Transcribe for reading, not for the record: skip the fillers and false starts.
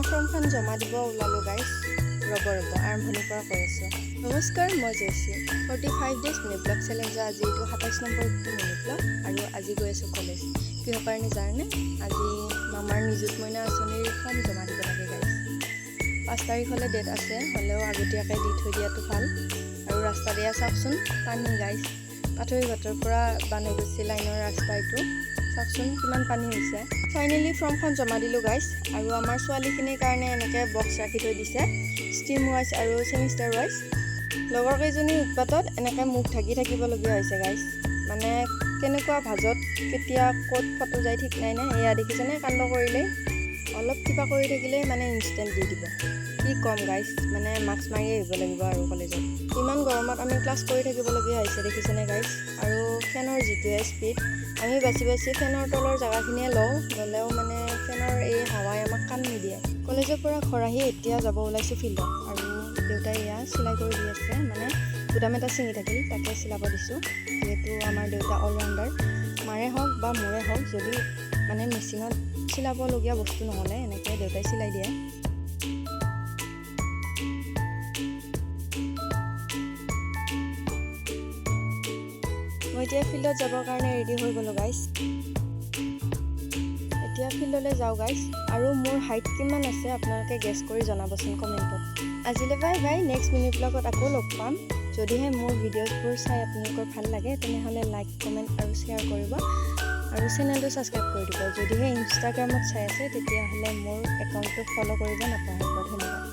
ফৰ্মখন জমা দিব ওলালোঁ গাইজ। ৰ'ব আৰম্ভণিৰ পৰা কৈ আছোঁ। নমস্কাৰ, মই জয়শ্ৰী। 45 ডেজ মিনিব্লগ চেলেঞ্জৰ আজি এইটো 27 নম্বৰ মিনিব্লগ আৰু আজি গৈ আছোঁ কলেজ। কিহৰ কাৰণে জানে? আজি মামাৰ নিযুত মইনা আঁচনিৰ ফৰ্ম জমা দিব লাগে গাইজ। 5 তাৰিখলৈ ডেট আছে, হ'লেও আগতীয়াকৈ দি থৈ দিয়াটো ভাল। আৰু ৰাস্তাত এয়া চাওকচোন, পানী গাইজ। পাথৰী ঘাটৰ পৰা বানুগুচি লাইনৰ ৰাস্তা এইটো চাওকচোন কিমান পানী হৈছে। ফাইনেলি ফৰ্মখন জমা দিলোঁ গাইজ। আৰু আমাৰ ছোৱালীখিনিৰ কাৰণে এনেকৈ বক্স ৰাখি থৈ দিছে, ষ্ট্ৰীম ৱাইজ আৰু ছেমিষ্টাৰ ৱাইজ। লগৰ কেইজনীৰ উৎপাতত এনেকৈ মুখ ঢাকি থাকিবলগীয়া হৈছে গাইজ। মানে কেনেকুৱা ভাজত কেতিয়া ক'ত ফটো যায় ঠিক নাই নে। এয়া দেখিছেনে, কাণ্ড কৰিলেই অলপ কিবা কৰি থাকিলেই মানে ইনষ্টেণ্ট দি দিব। কি ক'ম গাইজ, মানে মাস্ক মাৰি আহিব লাগিব আৰু কলেজত। ইমান গৰমত আমি ক্লাছ কৰি থাকিবলগীয়া হৈছে দেখিছেনে গাইজ। আৰু ফেনৰ যিটোৱে স্পীড, আমি বাচি বাচি ফেনৰ তলৰ জেগাখিনিয়ে ল'লেও মানে ফেনৰ এই হাৱাই আমাক কাম নিদিয়ে। কলেজৰ পৰা ঘৰ আহি এতিয়া যাব ওলাইছোঁ ফিল্ডত। আৰু দেউতাই এয়া চিলাই কৰি দি আছে, মানে বুটাম এটা ছিঙি থাকিল তাকে চিলাব দিছোঁ। যিহেতু আমাৰ দেউতা অলৰাউণ্ডাৰ, মাৰে হওক বা মোৰে হওক, যদি মানে মেচিনত চিলাবলগীয়া বস্তু নহ'লে এনেকৈ দেউতাই চিলাই দিয়ে। মই এতিয়া ফিল্ডত যাবৰ কাৰণে ৰেডি হৈ গ'লোঁ গাইজ। এতিয়া ফিল্ডলৈ যাওঁ গাইজ। আৰু মোৰ হাইট কিমান আছে আপোনালোকে গেছ কৰি জনাবচোন কমেণ্টত। আজিলৈ বাই বাই, নেক্সট মিনি ব্লগত আকৌ লগ পাম। যদিহে মোৰ ভিডিঅ'জবোৰ চাই আপোনালোকৰ ভাল লাগে তেনেহ'লে লাইক, কমেণ্ট আৰু শ্বেয়াৰ কৰিব আৰু চেনেলটো ছাবস্ক্ৰাইব কৰি দিব। যদিহে ইনষ্টাগ্ৰামত চাই আছে তেতিয়াহ'লে মোৰ একাউণ্টটো ফ'ল' কৰিব নাপাহৰিব। ধন্যবাদ।